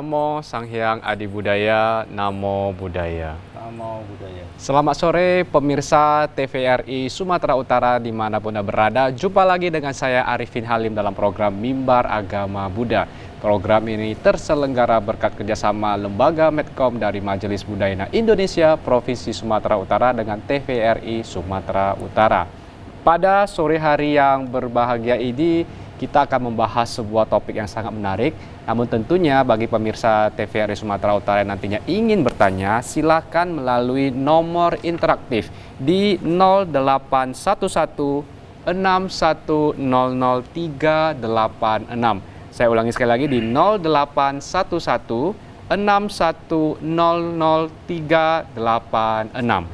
Namo Sang Hyang Adi Budaya, Namo Buddhaya. Namo Buddhaya. Selamat sore pemirsa TVRI Sumatera Utara dimanapun Anda berada. Jumpa lagi dengan saya Arifin Halim dalam program Mimbar Agama Buddha. Program ini terselenggara berkat kerjasama Lembaga Medcom dari Majelis Budaya Indonesia Provinsi Sumatera Utara dengan TVRI Sumatera Utara. Pada sore hari yang berbahagia ini, kita akan membahas sebuah topik yang sangat menarik. Namun tentunya bagi pemirsa TVRI Sumatera Utara yang nantinya ingin bertanya, silakan melalui nomor interaktif di 0811 6100386. Saya ulangi sekali lagi di 0811 6100386.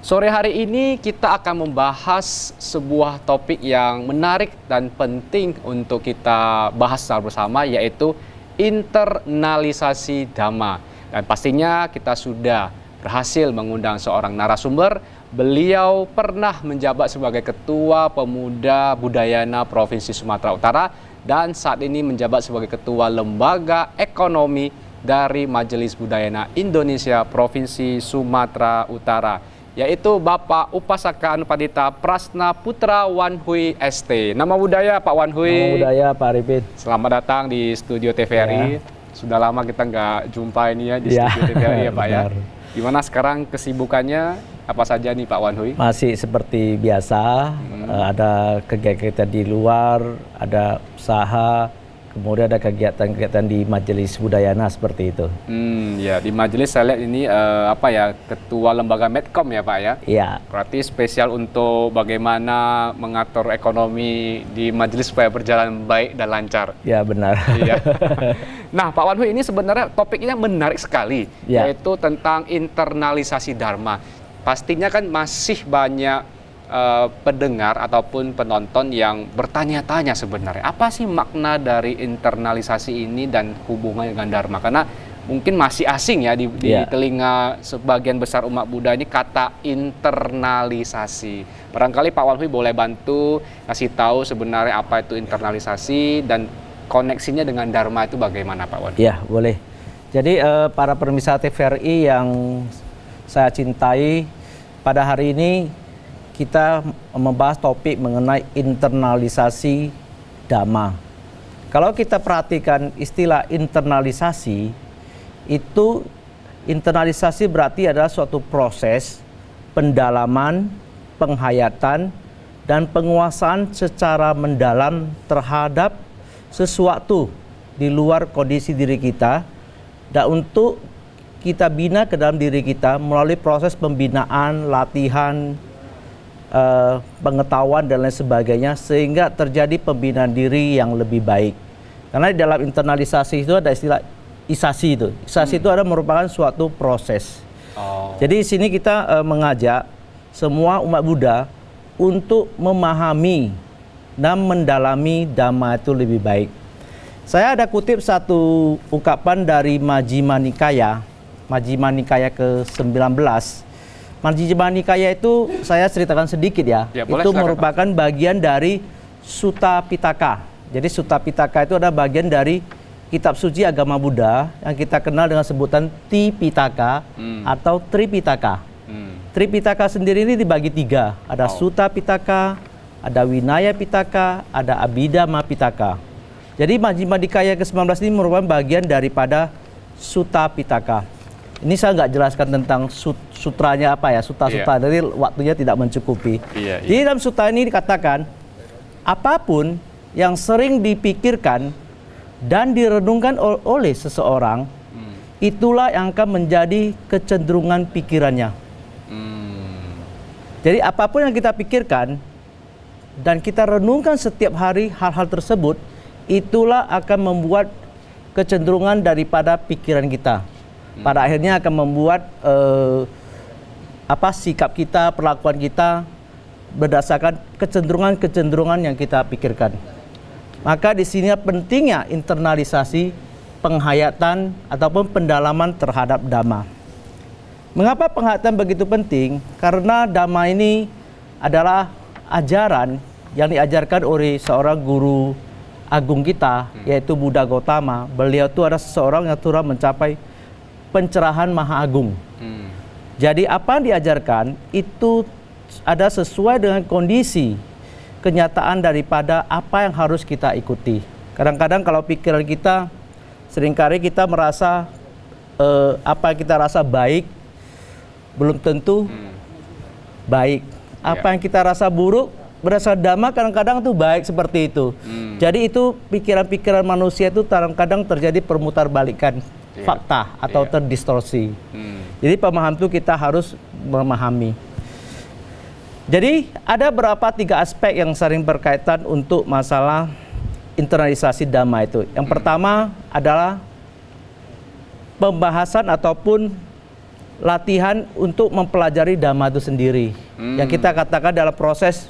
Sore hari ini kita akan membahas sebuah topik yang menarik dan penting untuk kita bahas secara bersama, yaitu internalisasi Dhamma. Dan pastinya kita sudah berhasil mengundang seorang narasumber. Beliau pernah menjabat sebagai Ketua Pemuda Budayana Provinsi Sumatera Utara dan saat ini menjabat sebagai Ketua Lembaga Ekonomi dari Majelis Budayana Indonesia Provinsi Sumatera Utara, yaitu Bapak Upasaka Anupadita Prasna Putra Wan Hui ST. Nama budaya Pak Wan Hui. Nama budaya Pak Arifin. Selamat datang di studio TVRI. Ya. Sudah lama kita nggak jumpa ini ya di studio TVRI ya Pak ya. Gimana sekarang kesibukannya? Apa saja nih Pak Wan Hui? Masih seperti biasa, ada kegiatan di luar, ada usaha, kemudian ada kegiatan-kegiatan di Majelis Budayana seperti itu. Ya di majelis saya lihat ini Ketua Lembaga Medcom ya Pak ya? Iya. Berarti spesial untuk bagaimana mengatur ekonomi di majelis supaya berjalan baik dan lancar. Ya benar. Iya. Nah Pak Wan Hui, ini sebenarnya topiknya menarik sekali, yaitu tentang internalisasi Dharma. Pastinya kan masih banyak pendengar ataupun penonton yang bertanya-tanya sebenarnya apa sih makna dari internalisasi ini dan hubungannya dengan Dharma, karena mungkin masih asing ya di telinga sebagian besar umat Buddha ini kata internalisasi. Barangkali Pak Wan Hui boleh bantu kasih tahu sebenarnya apa itu internalisasi dan koneksinya dengan Dharma itu bagaimana Pak Wan Hui? Ya boleh. Jadi para pemirsa TVRI yang saya cintai, pada hari ini kita membahas topik mengenai internalisasi Dhamma. Kalau kita perhatikan istilah internalisasi, itu internalisasi berarti adalah suatu proses pendalaman, penghayatan, dan penguasaan secara mendalam terhadap sesuatu di luar kondisi diri kita, dan untuk kita bina ke dalam diri kita melalui proses pembinaan, latihan, pengetahuan dan lain sebagainya, sehingga terjadi pembinaan diri yang lebih baik. Karena di dalam internalisasi itu ada istilah isasi itu. Isasi itu adalah merupakan suatu proses. Jadi di sini kita mengajak semua umat Buddha untuk memahami dan mendalami Dhamma itu lebih baik. Saya ada kutip satu ungkapan dari Majjhima Nikaya ke-19. Majjhima Nikaya itu saya ceritakan sedikit ya. Itu merupakan bagian dari Sutta Pitaka. Jadi Sutta Pitaka itu adalah bagian dari kitab suci agama Buddha yang kita kenal dengan sebutan Tipitaka atau Tripitaka. Tripitaka sendiri ini dibagi tiga. Ada Sutta Pitaka, ada Vinaya Pitaka, ada Abhidhamma Pitaka. Jadi Majjhima Nikaya ke-19 ini merupakan bagian daripada Sutta Pitaka. Ini saya nggak jelaskan tentang sutranya apa ya, suta-suta, jadi waktunya tidak mencukupi. Jadi dalam suta ini dikatakan, apapun yang sering dipikirkan dan direnungkan oleh seseorang, itulah yang akan menjadi kecenderungan pikirannya. Jadi apapun yang kita pikirkan dan kita renungkan setiap hari hal-hal tersebut, itulah akan membuat kecenderungan daripada pikiran kita. Pada akhirnya akan membuat sikap kita, perlakuan kita berdasarkan kecenderungan-kecenderungan yang kita pikirkan. Maka di sini pentingnya internalisasi, penghayatan ataupun pendalaman terhadap Dhamma. Mengapa penghayatan begitu penting? Karena Dhamma ini adalah ajaran yang diajarkan oleh seorang guru agung kita, yaitu Buddha Gautama. Beliau itu ada seseorang yang turut mencapai pencerahan maha agung. Jadi apa yang diajarkan itu ada sesuai dengan kondisi kenyataan daripada apa yang harus kita ikuti. Kadang-kadang kalau pikiran kita, seringkali kita merasa apa yang kita rasa baik belum tentu baik. Apa yang kita rasa buruk berdasarkan dhamma kadang-kadang itu baik seperti itu. Jadi itu pikiran-pikiran manusia itu kadang-kadang terjadi permutarbalikan fakta atau terdistorsi. Jadi pemahaman itu kita harus memahami. Jadi ada berapa 3 aspek yang sering berkaitan untuk masalah internalisasi dhamma itu. Yang pertama adalah pembahasan ataupun latihan untuk mempelajari dhamma itu sendiri. Yang kita katakan dalam proses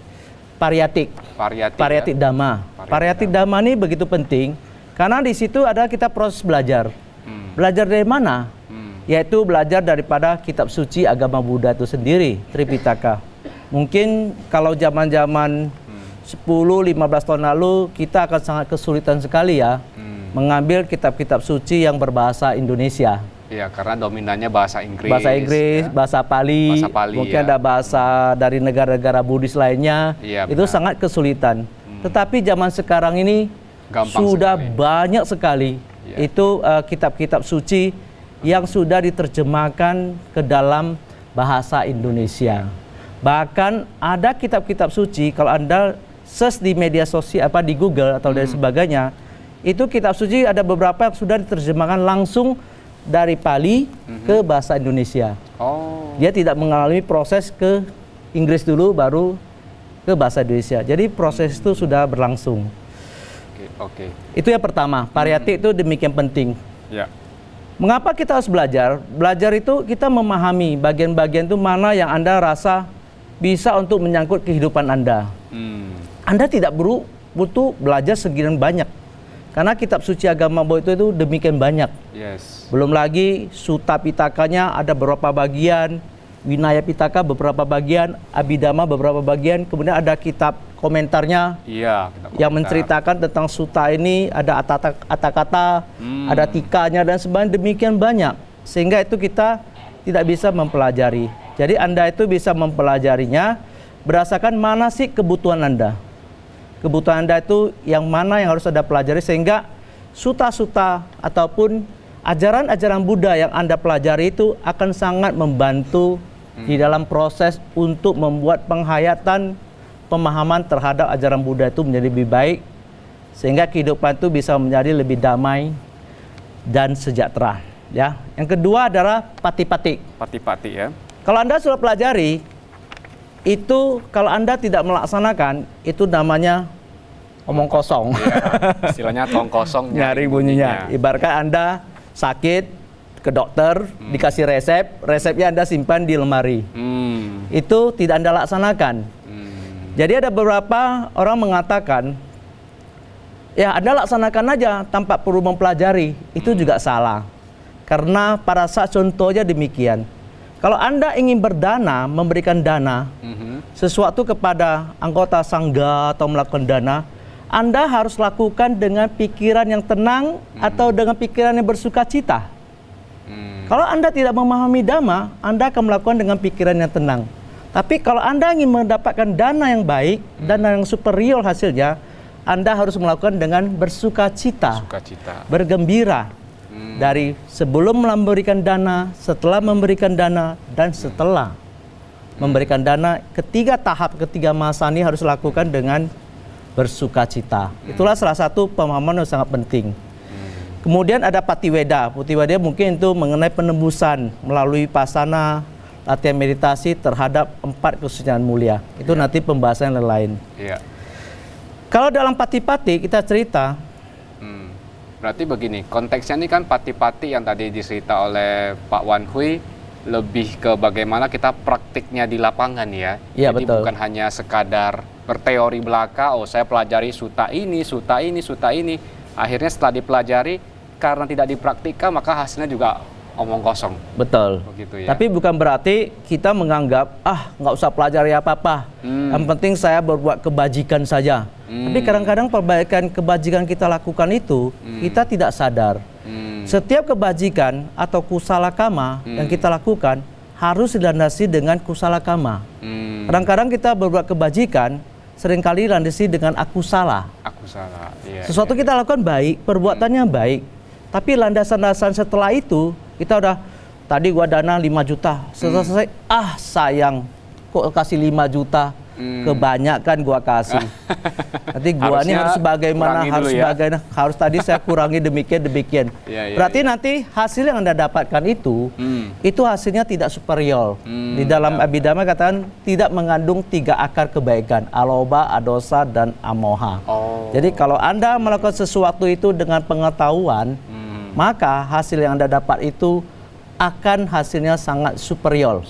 parietik dhamma. Parietik dhamma ini begitu penting karena di situ ada kita proses belajar. Belajar dari mana? Yaitu belajar daripada kitab suci agama Buddha itu sendiri, Tripitaka. Mungkin kalau zaman-zaman 10-15 tahun lalu kita akan sangat kesulitan sekali ya mengambil kitab-kitab suci yang berbahasa Indonesia. Iya, karena dominannya bahasa Inggris. Bahasa Inggris, ya. Bahasa Pali, mungkin ada bahasa dari negara-negara Buddhis lainnya. Iya, itu sangat kesulitan. Tetapi zaman sekarang ini gampang sudah sekali. Banyak sekali itu kitab-kitab suci yang sudah diterjemahkan ke dalam bahasa Indonesia. Bahkan ada kitab-kitab suci kalau Anda search di media sosial di Google atau dari sebagainya, itu kitab suci ada beberapa yang sudah diterjemahkan langsung dari Pali ke bahasa Indonesia. Dia tidak mengalami proses ke Inggris dulu baru ke bahasa Indonesia. Jadi proses itu sudah berlangsung. Itu yang pertama, parietik itu demikian penting. Mengapa kita harus belajar? Belajar itu kita memahami bagian-bagian itu mana yang Anda rasa bisa untuk menyangkut kehidupan Anda. Anda tidak butuh belajar segian banyak. Karena kitab suci agama Buddha itu demikian banyak. Belum lagi Sutta Pitakanya ada beberapa bagian, Vinaya Pitaka beberapa bagian, Abhidhamma beberapa bagian, kemudian ada kitab komentarnya yang menceritakan tentang sutta ini, ada kata-kata, ada tikanya dan sebagainya, demikian banyak. Sehingga itu kita tidak bisa mempelajari. Jadi Anda itu bisa mempelajarinya berdasarkan mana sih kebutuhan Anda. Kebutuhan Anda itu yang mana yang harus Anda pelajari sehingga sutta-sutta ataupun ajaran-ajaran Buddha yang Anda pelajari itu akan sangat membantu di dalam proses untuk membuat penghayatan pemahaman terhadap ajaran Buddha itu menjadi lebih baik sehingga kehidupan itu bisa menjadi lebih damai dan sejahtera. Ya. Yang kedua adalah pati-pati. Pati-pati ya. Kalau Anda sudah pelajari itu, kalau Anda tidak melaksanakan itu namanya omong kosong. Ya, istilahnya tong kosong nyari bunyinya. Ibaratkan Anda sakit ke dokter, dikasih resepnya Anda simpan di lemari. Itu tidak Anda laksanakan. Jadi ada beberapa orang mengatakan, ya Anda laksanakan aja tanpa perlu mempelajari. Itu juga salah. Karena pada saat contohnya demikian. Kalau Anda ingin berdana, memberikan dana, sesuatu kepada anggota sangga atau melakukan dana, Anda harus lakukan dengan pikiran yang tenang atau dengan pikiran yang bersuka cita. Kalau Anda tidak memahami dhamma, Anda akan melakukan dengan pikiran yang tenang. Tapi kalau Anda ingin mendapatkan dana yang baik, dana yang superior hasilnya, Anda harus melakukan dengan bersuka cita, bergembira. Dari sebelum memberikan dana, setelah memberikan dana, dan setelah memberikan dana, ketiga masa ini harus lakukan dengan bersuka cita. Itulah salah satu pemahaman yang sangat penting. Kemudian ada Patiweda. Patiweda mungkin itu mengenai penembusan melalui pasana, latihan meditasi terhadap 4 kesucian mulia. Itu nanti pembahasan yang lain. Kalau dalam pati-pati kita cerita, berarti begini, konteksnya ini kan pati-pati yang tadi dicerita oleh Pak Wan Hui lebih ke bagaimana kita praktiknya di lapangan ya. Jadi betul. Bukan hanya sekadar berteori belaka, saya pelajari sutta ini. Akhirnya setelah dipelajari, karena tidak dipraktikkan maka hasilnya juga omong kosong. Betul. Begitu ya. Tapi bukan berarti kita menganggap nggak usah pelajari apa-apa. Yang penting saya berbuat kebajikan saja. Tapi kadang-kadang kebajikan kita lakukan itu kita tidak sadar. Setiap kebajikan atau kusala kama yang kita lakukan harus dilandasi dengan kusala kama. Kadang-kadang kita berbuat kebajikan seringkali landasi dengan aku salah. Aku salah. Iya, sesuatu kita lakukan baik, perbuatannya baik. Tapi landasan-landasan setelah itu kita udah tadi gua dana 5 juta. Selesai sayang kok kasih 5 juta. Kebanyakan gua kasih. Nanti gua ini harus bagaimana harus tadi saya kurangi demikian. Berarti nanti hasil yang Anda dapatkan itu hasilnya tidak superior. Di dalam Abhidhamma katakan tidak mengandung 3 akar kebaikan, aloba, adosa dan amoha. Jadi kalau Anda melakukan sesuatu itu dengan pengetahuan, maka hasil yang Anda dapat itu akan hasilnya sangat superior.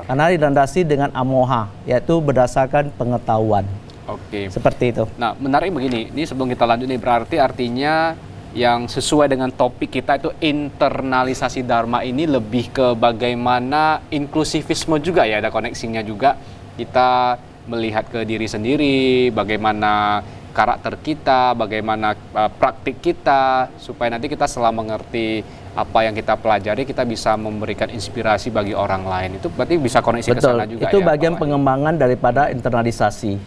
Karena dilandasi dengan amoha, yaitu berdasarkan pengetahuan. Oke. Seperti itu. Nah, menarik begini. Ini sebelum kita lanjut nih, berarti artinya yang sesuai dengan topik kita itu internalisasi dharma ini lebih ke bagaimana inklusivisme juga ya, ada koneksinya juga. Kita melihat ke diri sendiri, bagaimana karakter kita, bagaimana praktik kita, supaya nanti kita setelah mengerti apa yang kita pelajari, kita bisa memberikan inspirasi bagi orang lain. Itu berarti bisa koneksi ke sana juga. Itu bagian pengembangan daripada internalisasi.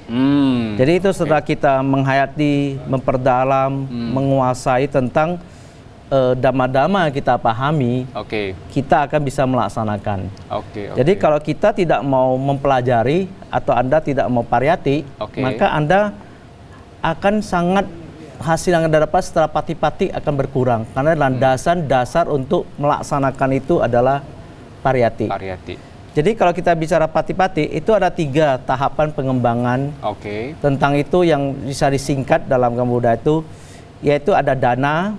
Jadi itu setelah kita menghayati, memperdalam, menguasai tentang dhamma-dhamma yang kita pahami, kita akan bisa melaksanakan. Jadi kalau kita tidak mau mempelajari atau Anda tidak mau pariyati, maka Anda akan sangat hasil yang Anda dapat setelah pati-pati akan berkurang karena landasan dasar untuk melaksanakan itu adalah pariyati. Jadi kalau kita bicara pati-pati itu ada 3 tahapan pengembangan. Tentang itu yang bisa disingkat dalam Gama Buddha itu yaitu ada dana,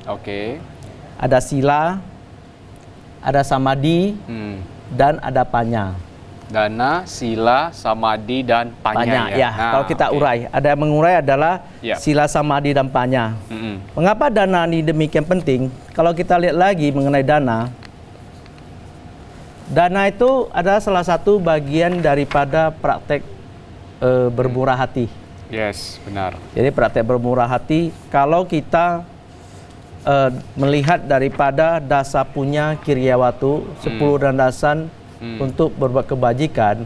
ada sila, ada samadhi, dan ada panya. Dana, sila, samadhi, dan panya ya. Nah, kalau kita urai, ada yang mengurai adalah sila, samadhi, dan panya. Mengapa dana ini demikian penting? Kalau kita lihat lagi mengenai dana itu adalah salah satu bagian daripada praktek bermurah hati. Yes, benar. Jadi praktek bermurah hati, kalau kita melihat daripada dasa punya kiryawatu, 10 landasan untuk berbuat kebajikan,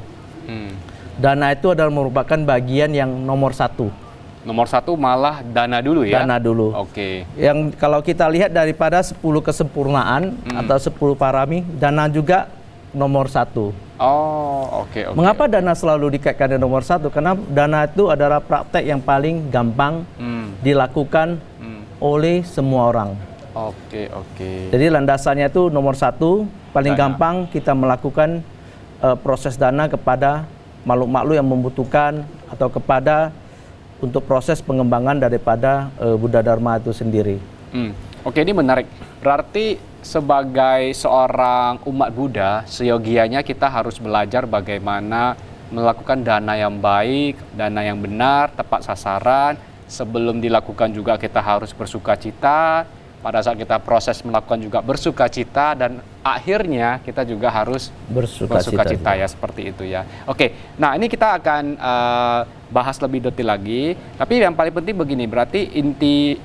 dana itu adalah merupakan bagian yang nomor 1. Nomor 1 malah dana dulu ya? Dana dulu. Yang kalau kita lihat daripada 10 kesempurnaan atau 10 parami, dana juga nomor 1. Mengapa dana selalu dikaitkan dengan nomor 1? Karena dana itu adalah praktek yang paling gampang dilakukan oleh semua orang. Jadi landasannya itu nomor 1, paling gampang kita melakukan proses dana kepada makhluk-makhluk yang membutuhkan atau kepada untuk proses pengembangan daripada Buddha Dharma itu sendiri. Ini menarik. Berarti sebagai seorang umat Buddha, seyogianya kita harus belajar bagaimana melakukan dana yang baik, dana yang benar, tepat sasaran. Sebelum dilakukan juga kita harus bersukacita. Pada saat kita proses melakukan juga bersukacita, dan akhirnya kita juga harus bersukacita ya, seperti itu ya. Nah ini kita akan bahas lebih detail lagi. Tapi yang paling penting begini, berarti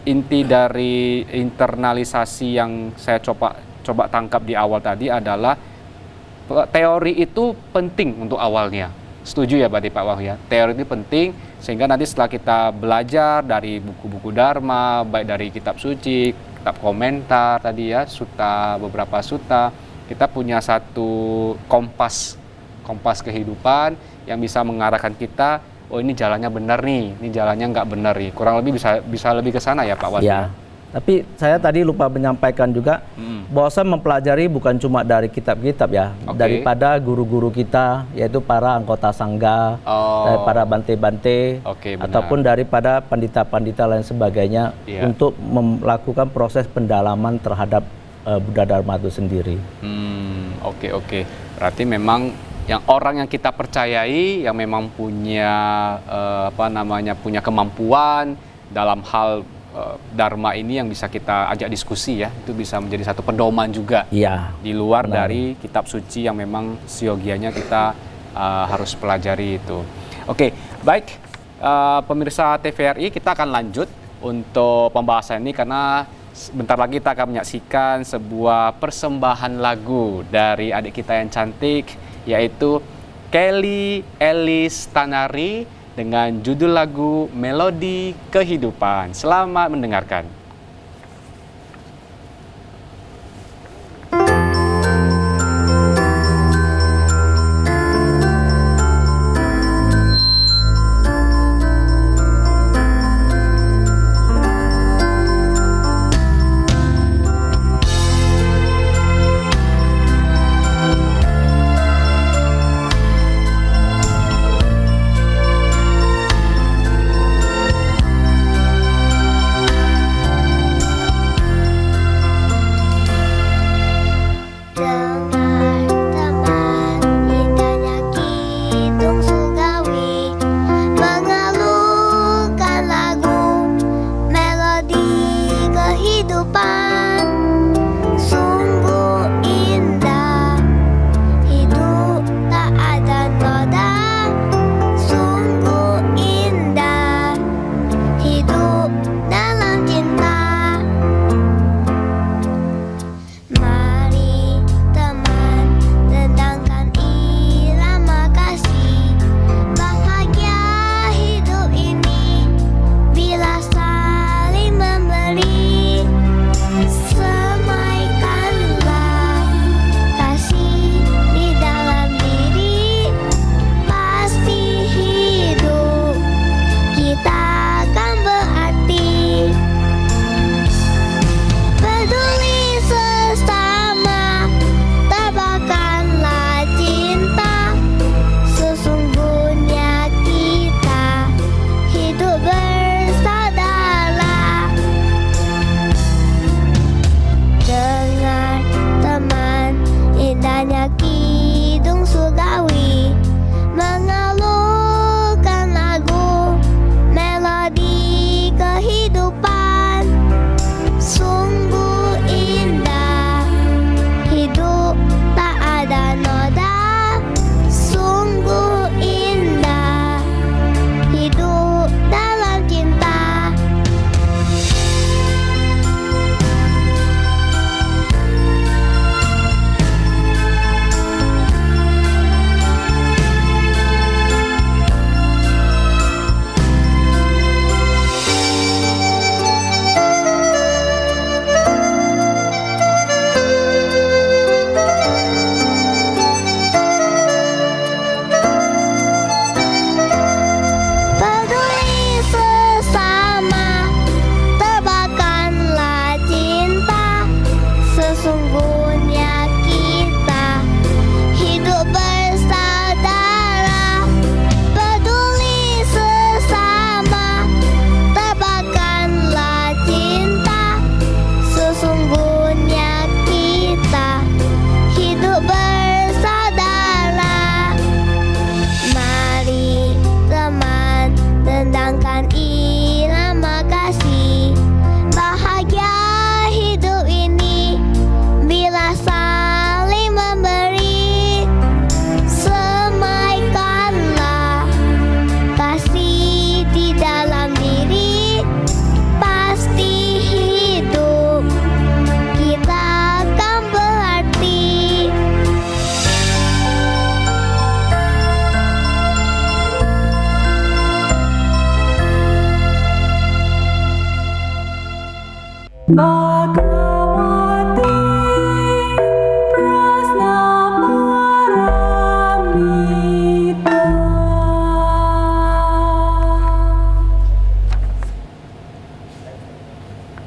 inti dari internalisasi yang saya coba tangkap di awal tadi adalah teori itu penting untuk awalnya. Setuju ya berarti Pak Wahyu ya? Teori itu penting sehingga nanti setelah kita belajar dari buku-buku Dharma, baik dari kitab suci, kitab komentar tadi ya, sutta, beberapa sutta, kita punya satu kompas kehidupan yang bisa mengarahkan kita, oh ini jalannya benar nih, ini jalannya nggak benar nih. Kurang lebih bisa lebih ke sana ya Pak Wahyu. Ya. Tapi saya tadi lupa menyampaikan juga bahwa saya mempelajari bukan cuma dari kitab-kitab ya, daripada guru-guru kita, yaitu para anggota sangga, daripada bante-bante, ataupun daripada pandita-pandita lain sebagainya, untuk melakukan proses pendalaman terhadap Buddha Dharma itu sendiri. Berarti memang yang orang yang kita percayai, yang memang punya punya kemampuan dalam hal Dharma ini yang bisa kita ajak diskusi ya, itu bisa menjadi satu pedoman juga di luar dari kitab suci yang memang siogianya kita harus pelajari itu. Oke, baik pemirsa TVRI, kita akan lanjut untuk pembahasan ini karena sebentar lagi kita akan menyaksikan sebuah persembahan lagu dari adik kita yang cantik, yaitu Kelly Ellis Tanari dengan judul lagu Melodi Kehidupan. Selamat mendengarkan.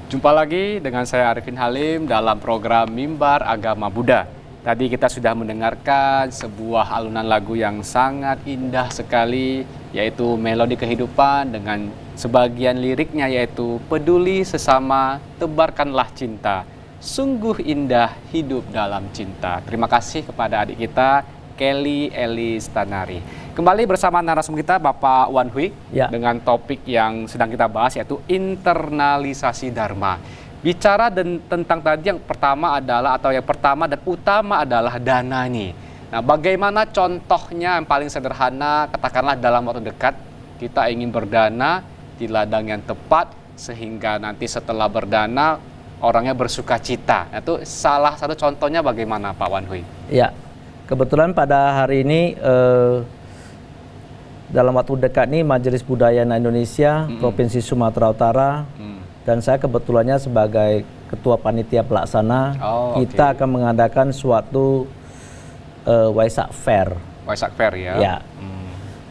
Jumpa lagi dengan saya Arifin Halim dalam program Mimbar Agama Buddha. Tadi kita sudah mendengarkan sebuah alunan lagu yang sangat indah sekali, yaitu Melodi Kehidupan dengan sebagian liriknya yaitu peduli sesama, tebarkanlah cinta. Sungguh indah hidup dalam cinta. Terima kasih kepada adik kita Kelly Elistanari. Kembali bersama narasumber kita Bapak Wan Hui dengan topik yang sedang kita bahas yaitu internalisasi Dharma. Bicara tentang tadi yang pertama dan utama adalah dana nih. Nah, bagaimana contohnya yang paling sederhana, katakanlah dalam waktu dekat kita ingin berdana di ladang yang tepat sehingga nanti setelah berdana orangnya bersuka cita. Itu salah satu contohnya bagaimana Pak Wan Hui? Ya, kebetulan pada hari ini dalam waktu dekat ini Majelis Budaya Indonesia Provinsi Sumatera Utara dan saya kebetulannya sebagai Ketua Panitia Pelaksana, kita akan mengadakan suatu Waisak Fair. Waisak Fair ya? Ya.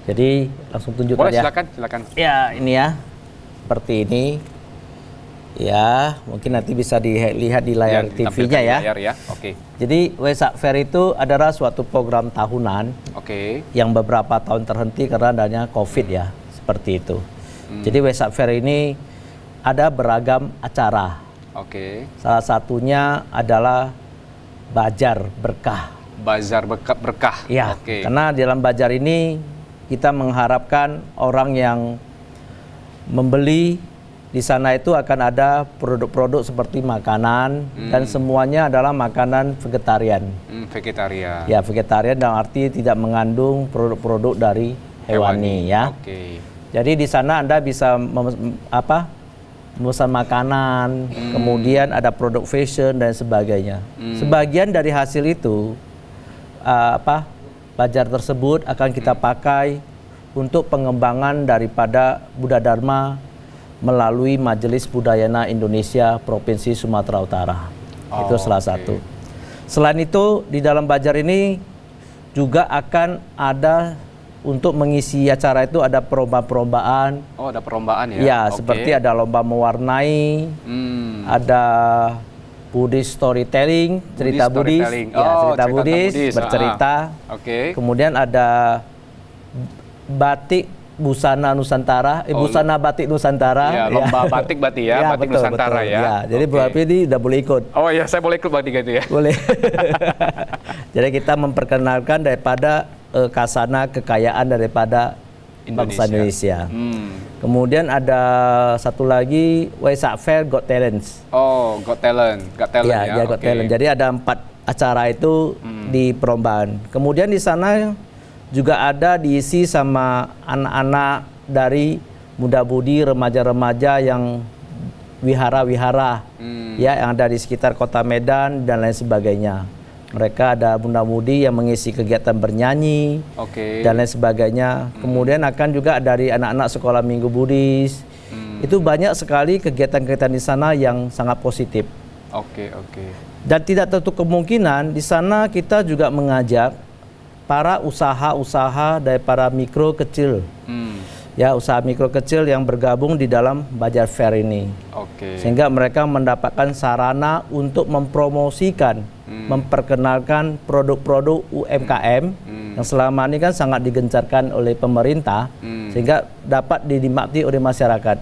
Jadi langsung tunjukkan. Boleh, silakan. Ya, ini ya, seperti ini. Ya, mungkin nanti bisa dilihat di layar TV-nya ya. Oke. Jadi Waisak Fair itu adalah suatu program tahunan. Yang beberapa tahun terhenti karena adanya COVID ya, seperti itu. Jadi Waisak Fair ini ada beragam acara. Salah satunya adalah Bazar Berkah. Bazar Berkah. Ya, karena di dalam bazar ini kita mengharapkan orang yang membeli di sana itu akan ada produk-produk seperti makanan dan semuanya adalah makanan vegetarian. Vegetarian. Ya, vegetarian dalam arti tidak mengandung produk-produk dari hewani ya. Jadi di sana Anda bisa memesan makanan, kemudian ada produk fashion dan sebagainya. Sebagian dari hasil itu bazar tersebut akan kita pakai untuk pengembangan daripada Buddha Dharma melalui Majelis Budaya Indonesia Provinsi Sumatera Utara. Itu salah satu. Selain itu di dalam bazar ini juga akan ada untuk mengisi acara itu ada perlombaan. Ada perlombaan ya? Ya, seperti ada lomba mewarnai, ada Buddhist storytelling, cerita Buddhis, cerita Buddhis bercerita. Kemudian ada batik busana Nusantara, busana batik Nusantara. Ya, lomba batik berarti ya, batik betul, Nusantara betul, ya. Jadi berarti ini udah boleh ikut. Oh iya, saya boleh ikut berarti gitu ya. Boleh. Jadi kita memperkenalkan daripada kasana kekayaan daripada bangsa Indonesia. Kemudian ada satu lagi Waisak Fair Got Talents. Got Talent ya. Got Talent. Jadi ada 4 acara itu di perlombaan. Kemudian di sana juga ada diisi sama anak-anak dari muda-mudi, remaja-remaja yang wihara-wihara ya yang ada di sekitar kota Medan dan lain sebagainya. Mereka ada muda-mudi yang mengisi kegiatan bernyanyi dan lain sebagainya. Kemudian akan juga dari anak-anak sekolah minggu Buddhis. Itu banyak sekali kegiatan-kegiatan di sana yang sangat positif. Dan tidak tertutup kemungkinan di sana kita juga mengajak para usaha-usaha dari para mikro kecil, ya usaha mikro kecil yang bergabung di dalam Bazar Fair ini, sehingga mereka mendapatkan sarana untuk mempromosikan, memperkenalkan produk-produk UMKM yang selama ini kan sangat digencarkan oleh pemerintah, sehingga dapat dinikmati oleh masyarakat.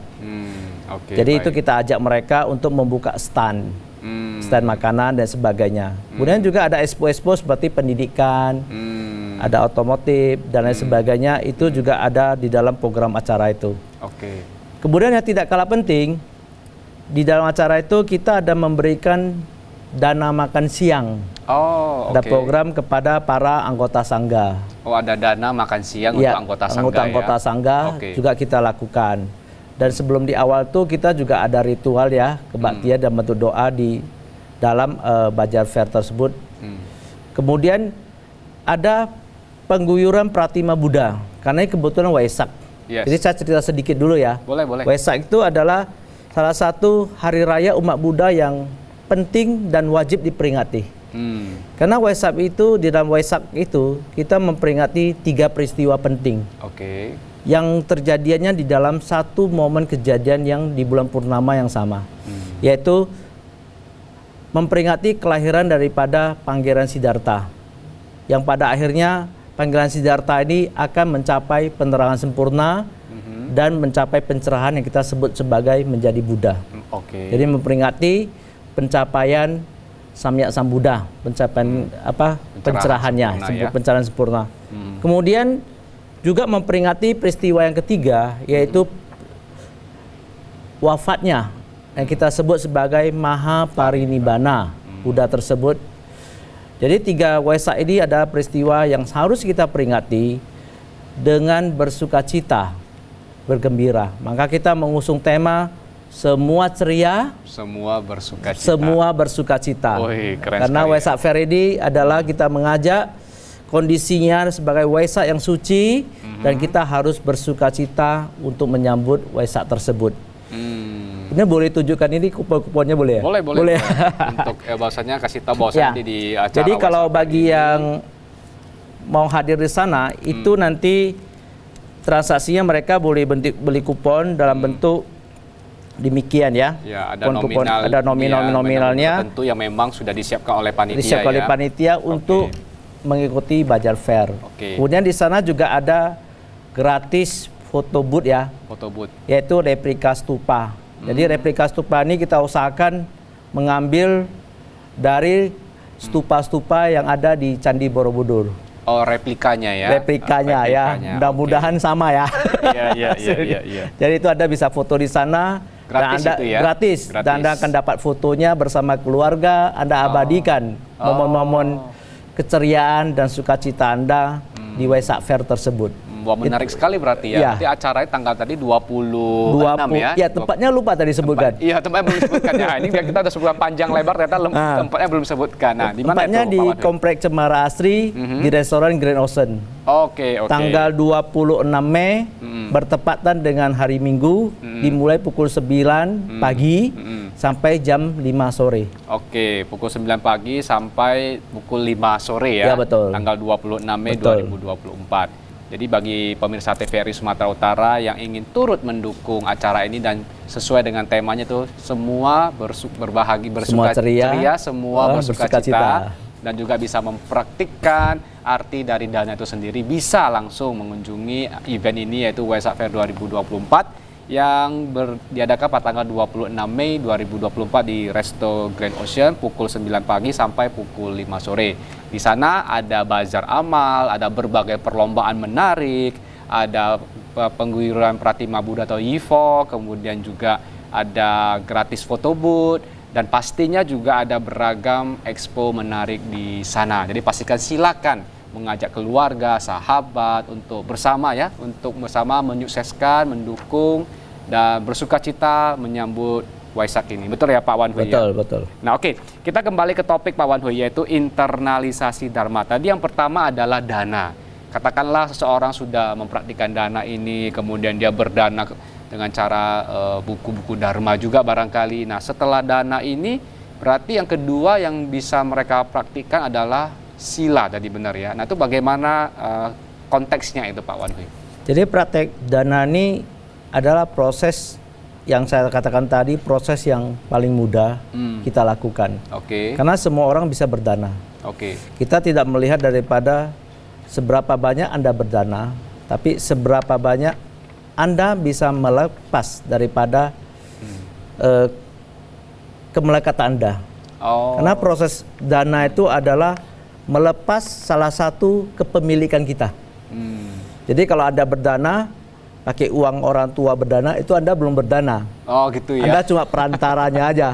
Jadi itu kita ajak mereka untuk membuka stand makanan dan sebagainya. Kemudian juga ada expo-expo seperti pendidikan, ada otomotif dan lain sebagainya, itu juga ada di dalam program acara itu. Kemudian yang tidak kalah penting, di dalam acara itu kita ada memberikan dana makan siang. Ada program kepada para anggota sangga. Ada dana makan siang untuk anggota sangga. Anggota sangga juga kita lakukan. Dan sebelum di awal tuh kita juga ada ritual ya, kebaktian dan bentuk doa di dalam Bazar Fair tersebut. Kemudian ada pengguyuran Pratima Buddha, karena ini kebetulan Waisak. Jadi saya cerita sedikit dulu ya. Boleh. Waisak itu adalah salah satu hari raya umat Buddha yang penting dan wajib diperingati. Karena Waisak itu, di dalam Waisak itu kita memperingati 3 peristiwa penting. Yang terjadiannya di dalam satu momen kejadian yang di bulan purnama yang sama, yaitu memperingati kelahiran daripada Pangeran Siddhartha, yang pada akhirnya Pangeran Siddhartha ini akan mencapai penerangan sempurna dan mencapai pencerahan yang kita sebut sebagai menjadi Buddha. Jadi memperingati pencapaian Samyak Sambuddha, pencapaian pencerahannya, pencerahan sempurna. Kemudian juga memperingati peristiwa yang ketiga, yaitu wafatnya yang kita sebut sebagai Mahaparinibbana Buddha tersebut. Jadi 3 Waisak ini adalah peristiwa yang harus kita peringati dengan bersukacita, bergembira. Maka kita mengusung tema semua ceria, semua bersukacita. Semua bersukacita. Karena sekali, Waisak Fair ini adalah kita mengajak kondisinya sebagai Waisak yang suci, dan kita harus bersukacita untuk menyambut Waisak tersebut. Ini boleh tunjukkan ini kupon-kuponnya boleh ya? Boleh. Untuk bahasanya kasih tahu bahwa nanti di acara. Jadi kalau bagi yang mau hadir di sana, itu nanti transaksinya mereka boleh beli kupon dalam bentuk demikian ya. Ada nominalnya. Tentu yang memang sudah disiapkan oleh panitia. Disiapkan oleh panitia untuk mengikuti Bajar Fair. Kemudian di sana juga ada gratis foto booth ya. Foto booth. Yaitu replika stupa. Jadi replika stupa ini kita usahakan mengambil dari stupa-stupa yang ada di Candi Borobudur. Oh, replikanya ya. Replikanya ya. Mudah-mudahan sama ya. Iya. Jadi itu Anda bisa foto di sana. Gratis dan Anda, itu ya? Gratis. Dan Anda akan dapat fotonya bersama keluarga. Anda abadikan momen-momen keceriaan dan sukacita Anda di Waisak Fair tersebut. Wah, menarik sekali berarti ya. Nanti acaranya tanggal tadi 26 ya. Ya, tempatnya lupa tadi sebutkan. Iya, tempatnya belum disebutkan ya. Ini kita udah sebutkan panjang lebar, ternyata tempatnya belum disebutkan. Nah, di mana tempatnya itu, di Komplek Cemara Asri di restoran Grand Ocean. Oke. Tanggal 26 Mei bertepatan dengan hari Minggu, dimulai pukul 9 pagi sampai jam 5 sore. Oke, pukul 9 pagi sampai pukul 5 sore ya. Ya, betul. Tanggal 26 Mei 2024. Jadi bagi pemirsa TVRI Sumatera Utara yang ingin turut mendukung acara ini dan sesuai dengan temanya tuh semua berbahagi, semua ceria, semua bersukacita, dan juga bisa mempraktikkan arti dari dana itu sendiri, bisa langsung mengunjungi event ini yaitu Waisak Fair 2024 yang diadakan pada tanggal 26 Mei 2024 di Resto Grand Ocean pukul 9 pagi sampai pukul 5 sore. Di sana ada bazar amal, ada berbagai perlombaan menarik, ada pengguyuran Pratima Buddha atau YIVO, kemudian juga ada gratis foto booth, dan pastinya juga ada beragam expo menarik di sana. Jadi pastikan silakan mengajak keluarga, sahabat untuk bersama ya, untuk bersama menyukseskan, mendukung dan bersukacita menyambut Waisak ini. Betul ya Pak Wan Hui? Betul. Nah oke, kita kembali ke topik Pak Wan Hui, yaitu internalisasi Dharma. Tadi yang pertama adalah dana. Katakanlah seseorang sudah mempraktikkan dana ini, kemudian dia berdana dengan cara buku-buku Dharma juga barangkali. Nah setelah dana ini, berarti yang kedua yang bisa mereka praktikkan adalah sila, tadi benar ya. Nah itu bagaimana konteksnya itu Pak Wan Hui? Jadi praktek dana ini adalah proses yang saya katakan tadi, proses yang paling mudah kita lakukan. Karena semua orang bisa berdana. Kita tidak melihat daripada seberapa banyak Anda berdana, tapi seberapa banyak Anda bisa melepas daripada kemelekatan Anda. Karena proses dana itu adalah melepas salah satu kepemilikan kita. Jadi kalau Anda berdana pakai uang orang tua berdana, itu Anda belum berdana. Oh gitu ya. Anda cuma perantaranya aja.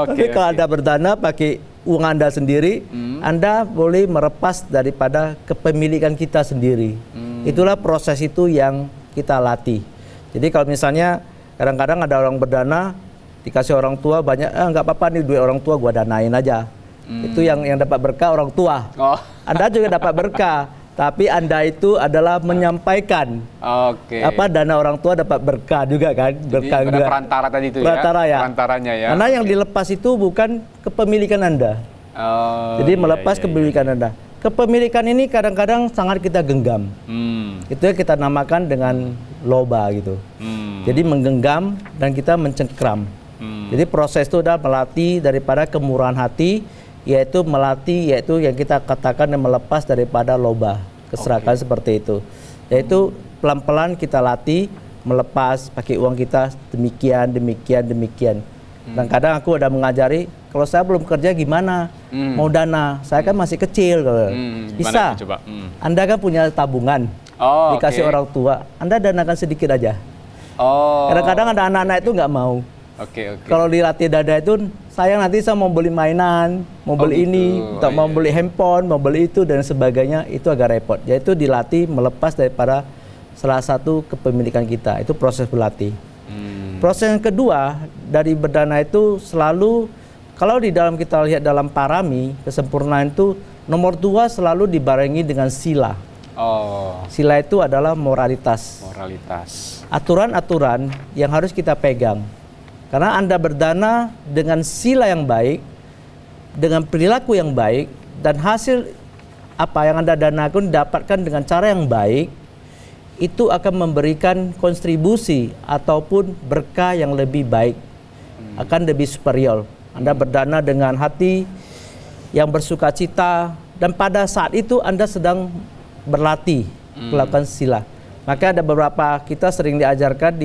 Tapi kalau Anda berdana pakai uang Anda sendiri, Anda boleh melepas daripada kepemilikan kita sendiri. Itulah proses itu yang kita latih. Jadi kalau misalnya kadang-kadang ada orang berdana, dikasih orang tua banyak, nggak apa-apa nih duit orang tua gua danain aja. Itu yang dapat berkah orang tua. Anda juga dapat berkah, tapi Anda itu adalah menyampaikan apa dana orang tua dapat berkah juga kan. Berkah jadi juga. Perantara tadi itu perantara ya. Perantaranya ya. Karena yang dilepas itu bukan kepemilikan Anda. Jadi melepas kepemilikan Anda. Kepemilikan ini kadang-kadang sangat kita genggam. Itu yang kita namakan dengan loba gitu. Jadi menggenggam dan kita mencengkram. Jadi proses itu adalah melatih daripada kemurahan hati, yaitu melatih, yaitu yang kita katakan yang melepas daripada loba, keserakahan seperti itu. Yaitu pelan-pelan kita latih melepas pakai uang kita demikian. Dan kadang aku udah mengajari, kalau saya belum kerja gimana? Mau dana? Saya kan masih kecil. Bisa. Anda kan punya tabungan, dikasih orang tua, Anda danakan sedikit aja. Kadang-kadang ada anak-anak itu nggak mau. Kalau dilatih dada itu, sayang nanti saya mau beli mainan, mau beli ini, mau beli handphone, mau beli itu dan sebagainya, itu agak repot. Yaitu dilatih melepas daripada salah satu kepemilikan kita, itu proses berlatih. Proses yang kedua dari berdana itu selalu, kalau di dalam kita lihat dalam parami, kesempurnaan itu nomor 2 selalu dibarengi dengan sila. Sila itu adalah moralitas. Aturan-aturan yang harus kita pegang. Karena Anda berdana dengan sila yang baik, dengan perilaku yang baik, dan hasil apa yang Anda danakan didapatkan dengan cara yang baik, itu akan memberikan kontribusi ataupun berkah yang lebih baik, akan lebih superior. Anda berdana dengan hati yang bersukacita, dan pada saat itu Anda sedang berlatih melakukan sila. Maka ada beberapa, kita sering diajarkan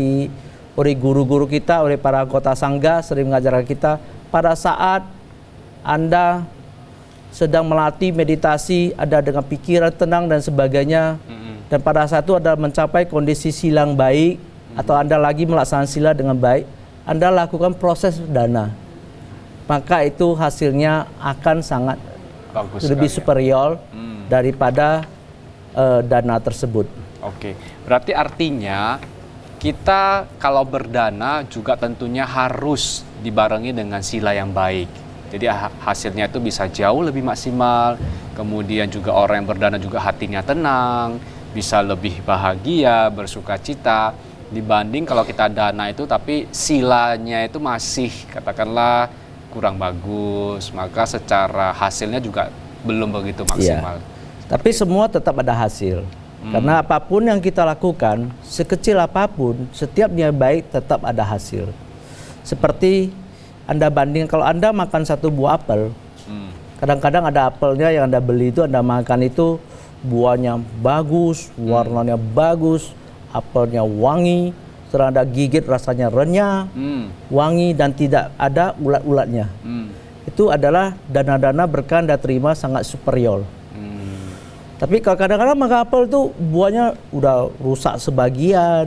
oleh guru-guru kita, oleh para anggota sangga sering mengajarkan kita, pada saat Anda sedang melatih meditasi, ada dengan pikiran tenang dan sebagainya, dan pada saat itu Anda mencapai kondisi sila yang baik, atau Anda lagi melaksanakan sila dengan baik, Anda lakukan proses dana, maka itu hasilnya akan sangat lebih superior daripada dana tersebut. Berarti artinya kita kalau berdana juga tentunya harus dibarengi dengan sila yang baik. Jadi hasilnya itu bisa jauh lebih maksimal. Kemudian juga orang yang berdana juga hatinya tenang, bisa lebih bahagia, bersukacita, dibanding kalau kita dana itu tapi silanya itu masih katakanlah kurang bagus, maka secara hasilnya juga belum begitu maksimal. Tapi semua tetap ada hasil. Karena apapun yang kita lakukan, sekecil apapun, setiap niat baik tetap ada hasil. Seperti Anda banding, kalau Anda makan satu buah apel, kadang-kadang ada apelnya yang Anda beli itu, Anda makan itu buahnya bagus, warnanya bagus, apelnya wangi, setelah Anda gigit rasanya renyah, wangi, dan tidak ada ulat-ulatnya. Itu adalah dana-dana berkah Anda terima sangat superior. Tapi kalau kadang-kadang makan apel itu buahnya udah rusak sebagian,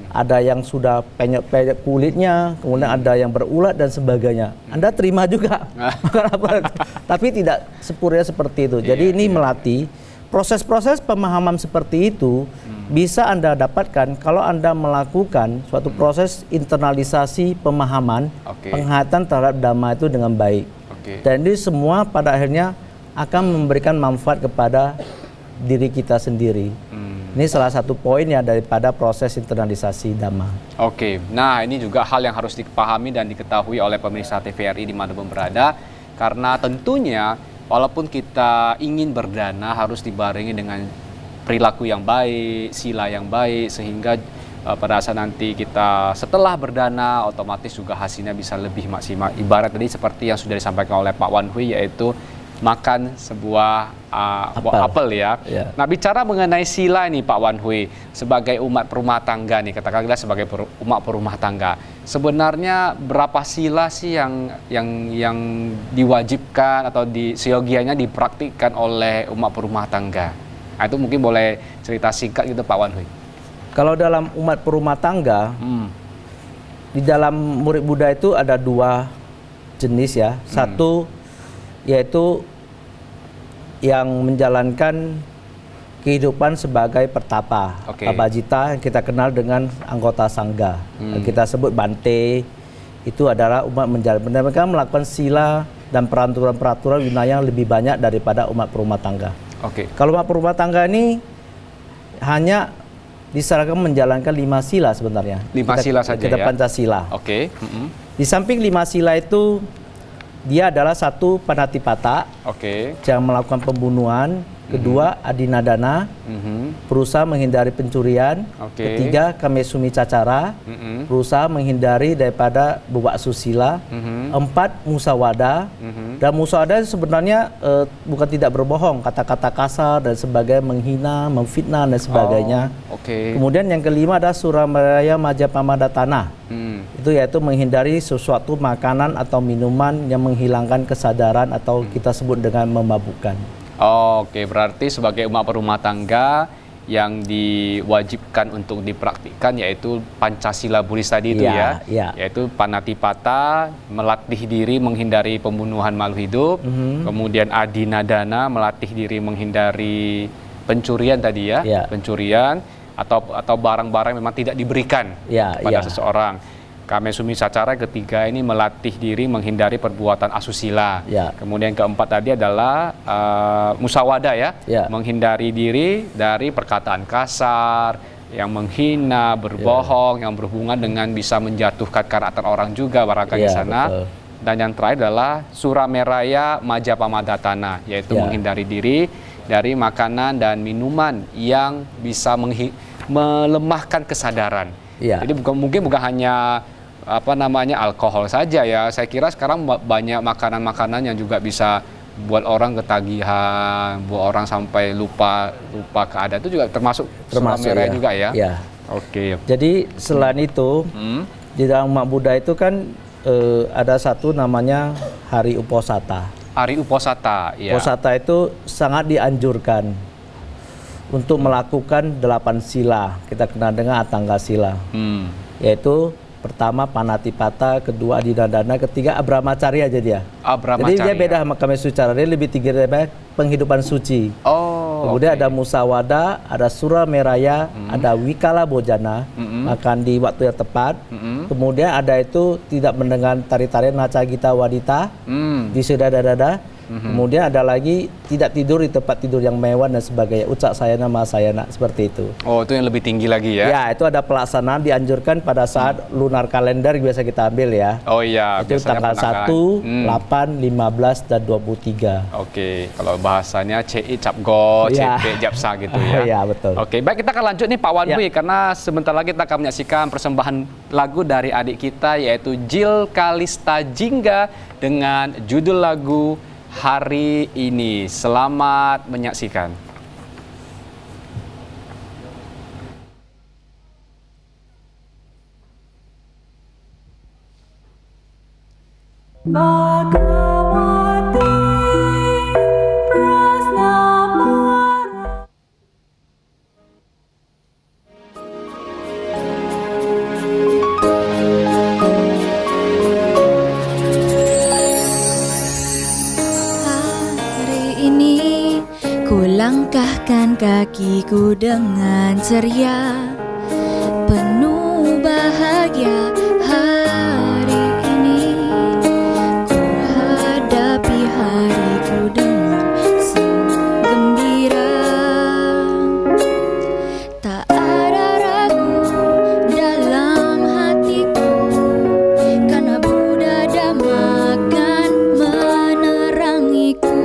ada yang sudah penyok-penyok kulitnya, kemudian ada yang berulat dan sebagainya. Anda terima juga makan apel, tapi tidak sempurna seperti itu. Jadi ini melatih proses-proses pemahaman seperti itu bisa Anda dapatkan kalau Anda melakukan suatu proses internalisasi pemahaman, penghayatan terhadap dhamma itu dengan baik. Dan ini semua pada akhirnya akan memberikan manfaat kepada diri kita sendiri. Ini salah satu poin ya daripada proses internalisasi dhamma. Nah ini juga hal yang harus dipahami dan diketahui oleh pemirsa TVRI dimanapun berada, karena tentunya walaupun kita ingin berdana harus dibarengi dengan perilaku yang baik, sila yang baik, sehingga pada saat nanti kita setelah berdana otomatis juga hasilnya bisa lebih maksimal. Ibarat tadi seperti yang sudah disampaikan oleh Pak Wan Hui, yaitu makan sebuah apel ya. Nah, bicara mengenai sila ini Pak Wan Hui, sebagai umat perumah tangga nih, katakanlah sebagai umat perumah tangga, sebenarnya berapa sila sih yang diwajibkan atau seyogianya dipraktikkan oleh umat perumah tangga? Nah, itu mungkin boleh cerita singkat gitu Pak Wan Hui. Kalau dalam umat perumah tangga, di dalam murid Buddha itu ada 2 jenis ya. Satu yaitu yang menjalankan kehidupan sebagai pertapa, Pabajita, yang kita kenal dengan anggota sangga. Kita sebut Bante, itu adalah umat menjalankan, mereka melakukan sila dan peraturan-peraturan winaya yang lebih banyak daripada umat perumah tangga. Kalau umat perumah tangga ini hanya disarankan menjalankan 5 sila sebenarnya. 5 sila saja kita ya? Pancasila. Di samping 5 sila itu, dia adalah 1 panatipata, jangan melakukan pembunuhan. kedua adinadana, berusaha menghindari pencurian, ketiga kamesumi cacara, berusaha menghindari daripada bubak susila, empat musawada, dan musawada sebenarnya bukan tidak berbohong, kata-kata kasar dan sebagainya, menghina, memfitnah dan sebagainya. Kemudian yang kelima ada surameraya majapahit tanah. Itu yaitu menghindari sesuatu makanan atau minuman yang menghilangkan kesadaran atau kita sebut dengan memabukkan. Oke, berarti sebagai umat berumah tangga yang diwajibkan untuk dipraktikkan yaitu Pancasila Buddhis tadi itu yaitu panatipata, melatih diri menghindari pembunuhan makhluk hidup, kemudian adinadana, melatih diri menghindari pencurian tadi pencurian atau barang-barang yang memang tidak diberikan pada seseorang. Kamesumi cacara ketiga ini melatih diri menghindari perbuatan asusila. Kemudian keempat tadi adalah musawada menghindari diri dari perkataan kasar, yang menghina, berbohong, yang berhubungan dengan bisa menjatuhkan karakter orang juga barangkali di sana. Betul. Dan yang terakhir adalah surameraya majapahit, yaitu menghindari diri dari makanan dan minuman yang bisa melemahkan kesadaran. Jadi mungkin bukan hanya alkohol saja ya. Saya kira sekarang banyak makanan-makanan yang juga bisa buat orang ketagihan, buat orang sampai lupa keadaan, itu juga termasuk merah juga ya. Jadi selain itu di dalam umat Buddha itu kan ada satu namanya Hari Uposatha. Hari Uposatha, Uposatha itu sangat dianjurkan untuk melakukan 8 sila. Kita kenal dengan Atangga Sila. Yaitu pertama panatipata, kedua adinadana, ketiga abramacharya aja dia. Jadi dia beda sama kamesumi, dia lebih tinggi dari penghidupan suci. Kemudian ada musawada, ada surameraya, ada wikala bojana, makan di waktu yang tepat. Kemudian ada itu tidak mendengar tari-tarian nacagita wadita, di sedada-dada. Kemudian ada lagi tidak tidur di tempat tidur yang mewah dan sebagainya, ucak sayana mahasayana, seperti itu. Itu yang lebih tinggi lagi ya? Ya, itu ada pelaksanaan dianjurkan pada saat lunar kalender biasa kita ambil ya. Itu tanggal 1, 8, 15, dan 23. Kalau bahasanya CI Capgo, CP Japsa gitu ya. Betul. Baik, kita akan lanjut nih Pak Wanwi, karena sebentar lagi kita akan menyaksikan persembahan lagu dari adik kita yaitu Jill Kalista Jingga dengan judul lagu Hari Ini. Selamat menyaksikan. Bhagavati Prasnamara. Langkahkan kakiku dengan ceria, penuh bahagia hari ini. Ku hadapi hariku dengan gembira. Tak ada ragu dalam hatiku, karena Buddha Dhamma akan menerangiku.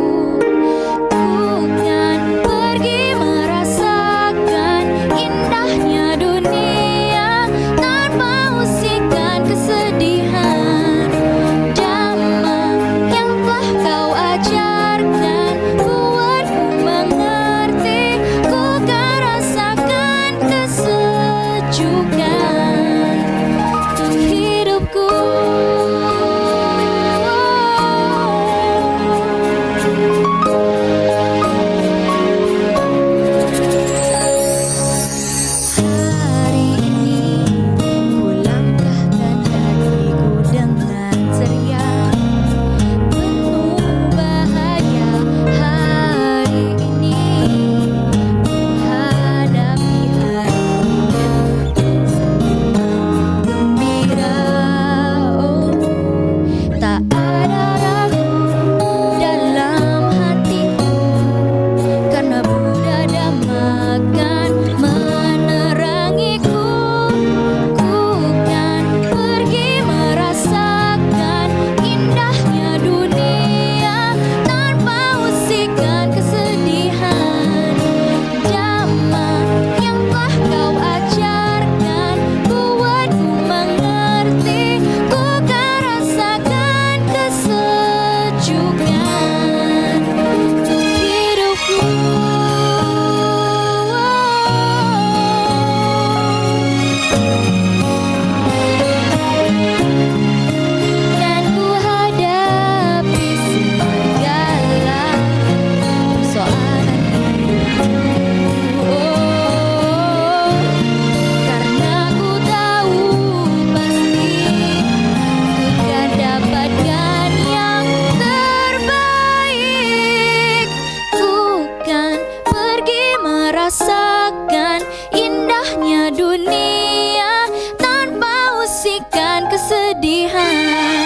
kesedihan.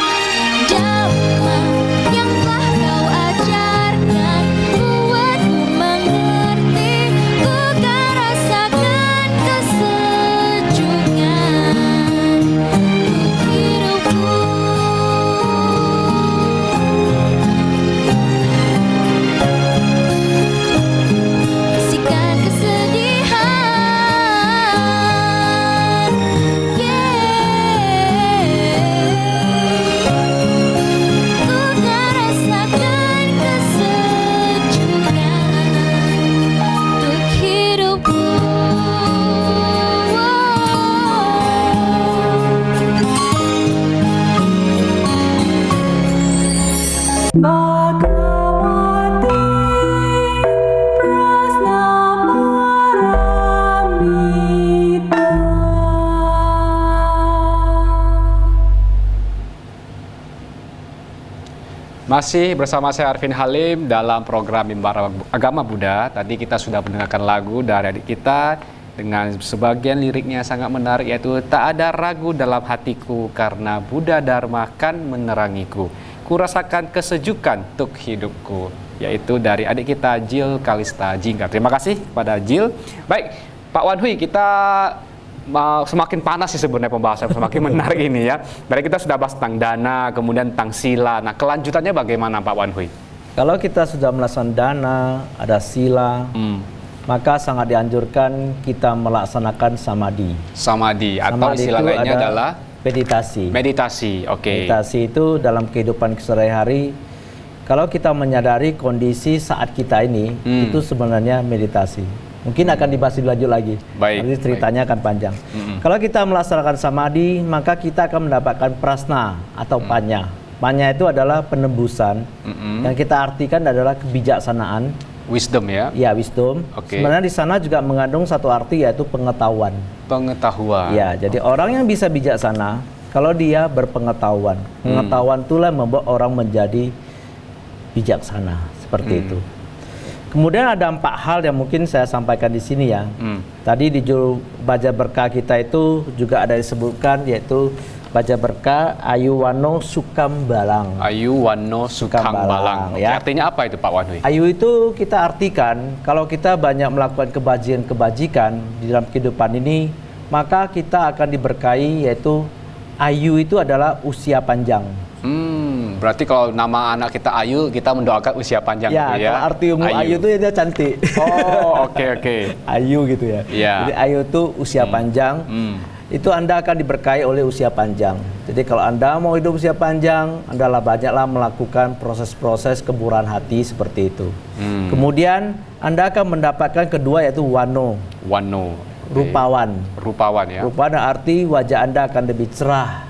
Dhamma yang telah kau ajarkan buatku mengerti, ku kan rasakan kesejukan untuk hidupku. Bisikan kesedihan, ku kan rasakan kesejukan untuk hidupku. Bhagavati Prasna Paramita. Masih bersama saya Arvin Halim dalam program Mimbar Agama Buddha. Tadi kita sudah mendengarkan lagu dari adik kita dengan sebagian liriknya sangat menarik, yaitu tak ada ragu dalam hatiku karena Buddha Dharma kan menerangiku. Ku rasakan kesejukan untuk hidupku, yaitu dari adik kita Jill Kalista Jingga. Terima kasih kepada Jill. Baik, Pak Wan Hui, kita semakin panas sih sebenarnya pembahasan, semakin menarik ini ya. Dari kita sudah bahas tentang dana, kemudian tentang sila. Nah, kelanjutannya bagaimana Pak Wan Hui? Kalau kita sudah melaksanakan dana, ada sila, maka sangat dianjurkan kita melaksanakan samadhi. Samadhi atau Samadhi istilah itu lainnya adalah meditasi. meditasi. Oke. Meditasi itu dalam kehidupan sehari-hari, kalau kita menyadari kondisi saat kita ini, itu sebenarnya meditasi. Mungkin akan dibahas lebih lanjut lagi. Baik, Nanti ceritanya akan panjang. Kalau kita melaksanakan samadhi, maka kita akan mendapatkan prasna atau panya. Panya itu adalah penembusan. Yang kita artikan adalah kebijaksanaan. Wisdom ya. Ya, wisdom. Oke. Sebenarnya di sana juga mengandung satu arti, yaitu pengetahuan. Pengetahuan. Ya, jadi orang yang bisa bijaksana kalau dia berpengetahuan. Pengetahuan itulah membuat orang menjadi bijaksana seperti itu. Kemudian ada 4 hal yang mungkin saya sampaikan di sini ya. Tadi di juru baca berkah kita itu juga ada disebutkan, yaitu baca berkah Ayu Wano Sukam Balang. Ayu Wano Sukang Balang. Oke, ya. artinya apa itu Pak Wan Hui? Ayu itu kita artikan kalau kita banyak melakukan kebajikan-kebajikan di dalam kehidupan ini, maka kita akan diberkahi, yaitu Ayu itu adalah usia panjang. Berarti kalau nama anak kita Ayu, kita mendoakan usia panjang Ya, gitu ya. kalau arti umum Ayu itu dia cantik. Oh, oke. Ayu gitu ya. Iya. Jadi Ayu itu usia panjang. Itu Anda akan diberkahi oleh usia panjang. Jadi kalau Anda mau hidup usia panjang, Anda banyaklah melakukan proses-proses kemurahan hati seperti itu. Kemudian Anda akan mendapatkan kedua, yaitu Wano, Wano. rupawan. Rupawan ya. Rupawan arti wajah Anda akan lebih cerah,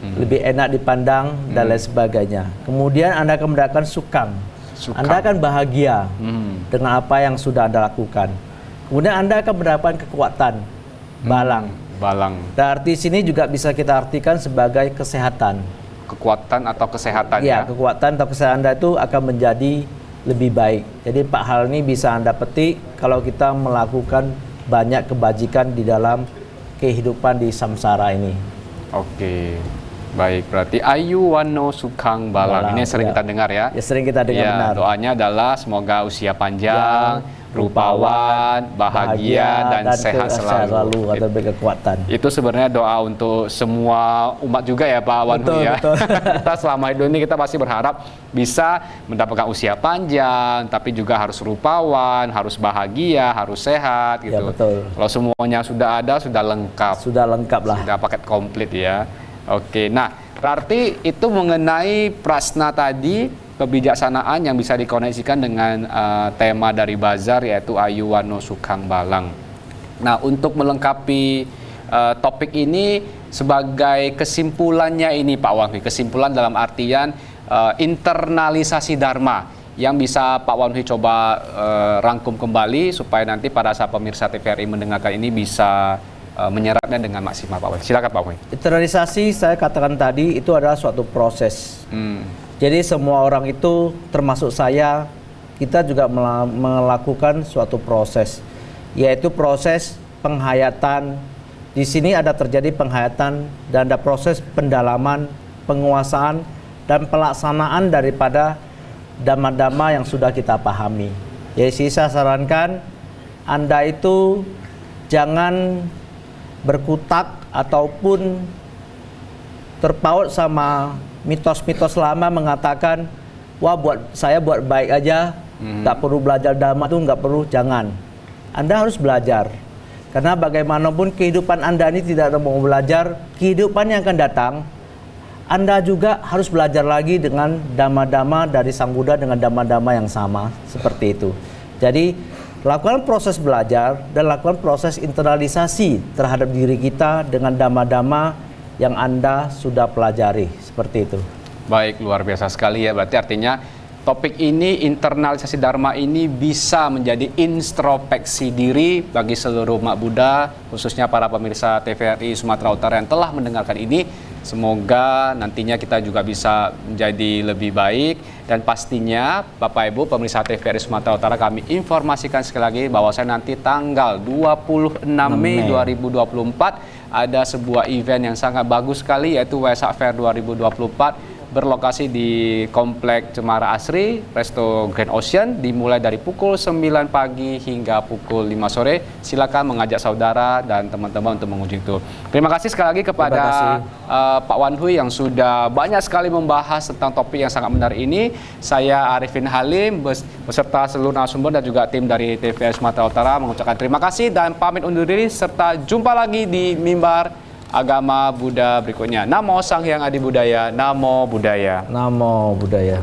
lebih enak dipandang dan lain sebagainya. Kemudian Anda akan mendapatkan sukang. Anda akan bahagia dengan apa yang sudah Anda lakukan. Kemudian Anda akan mendapatkan kekuatan, balang. Balang. Dan arti sini juga bisa kita artikan sebagai kesehatan. Kekuatan atau kesehatan Ya, ya. kekuatan atau kesehatan Anda itu akan menjadi lebih baik. Jadi 4 hal ini bisa Anda petik kalau kita melakukan banyak kebajikan di dalam kehidupan di samsara ini. Oke. Baik, berarti Ayu Wano Sukang Balang. Ini yang sering kita dengar ya. Ya, sering kita dengar, Ya, benar. doanya adalah semoga usia panjang, rupawan, bahagia dan sehat selalu. atau berkekuatan. Itu sebenarnya doa untuk semua umat juga ya Pak Wan Hui ya. Betul. Kita selama hidup ini kita pasti berharap bisa mendapatkan usia panjang, tapi juga harus rupawan, harus bahagia, harus sehat gitu. Ya, betul. Kalau semuanya sudah ada, sudah lengkap. Sudah lengkap lah. Sudah paket komplit ya. Oke, nah berarti itu mengenai prasna tadi, kebijaksanaan yang bisa dikoneksikan dengan tema dari bazar, yaitu Ayu Wano Sukang Balang. Nah, untuk melengkapi topik ini sebagai kesimpulannya ini Pak Wan Hui, kesimpulan dalam artian internalisasi Dharma yang bisa Pak Wan Hui coba rangkum kembali supaya nanti pada saat pemirsa TVRI mendengarkan ini bisa menyerapnya dengan maksimal Pak Wan. Silakan Pak Wan. Internalisasi saya katakan tadi itu adalah suatu proses. Jadi semua orang itu termasuk saya, kita juga melakukan suatu proses, yaitu proses penghayatan di sini ada terjadi penghayatan dan ada proses pendalaman, penguasaan dan pelaksanaan daripada dhamma-dhamma yang sudah kita pahami. Jadi saya sarankan Anda itu jangan berkutak ataupun terpaut sama mitos-mitos lama mengatakan, wah saya buat baik aja, nggak perlu belajar dhamma tuh, nggak perlu, jangan. Anda harus belajar. Karena bagaimanapun kehidupan Anda ini tidak ada mau belajar, kehidupan yang akan datang, Anda juga harus belajar lagi dengan dhamma-dhamma dari Sang Buddha dengan dhamma-dhamma yang sama, seperti itu. Jadi, lakukan proses belajar dan lakukan proses internalisasi terhadap diri kita dengan dhamma-dhamma yang Anda sudah pelajari, seperti itu. Baik, luar biasa sekali ya. Berarti artinya topik ini, internalisasi Dharma ini bisa menjadi introspeksi diri bagi seluruh umat Buddha, khususnya para pemirsa TVRI Sumatera Utara yang telah mendengarkan ini. Semoga nantinya kita juga bisa menjadi lebih baik, dan pastinya Bapak Ibu pemirsa TVRI Sumatera Utara, kami informasikan sekali lagi bahwa saya nanti tanggal 26 Mei 2024 ada sebuah event yang sangat bagus sekali, yaitu Wesak Fair 2024 berlokasi di Komplek Cemara Asri, Resto Grand Ocean, dimulai dari pukul 9 pagi hingga pukul 5 sore. Silakan mengajak saudara dan teman-teman untuk mengunjungi itu. Terima kasih sekali lagi kepada Pak Wan Hui yang sudah banyak sekali membahas tentang topik yang sangat menarik ini. Saya Arifin Halim beserta seluruh narasumber dan juga tim dari TVRI Sumatera Utara mengucapkan terima kasih dan pamit undur diri, serta jumpa lagi di mimbar agama Buddha berikutnya. Namo Sang Hyang Adi Budaya, Namo Buddhaya. Namo Buddhaya.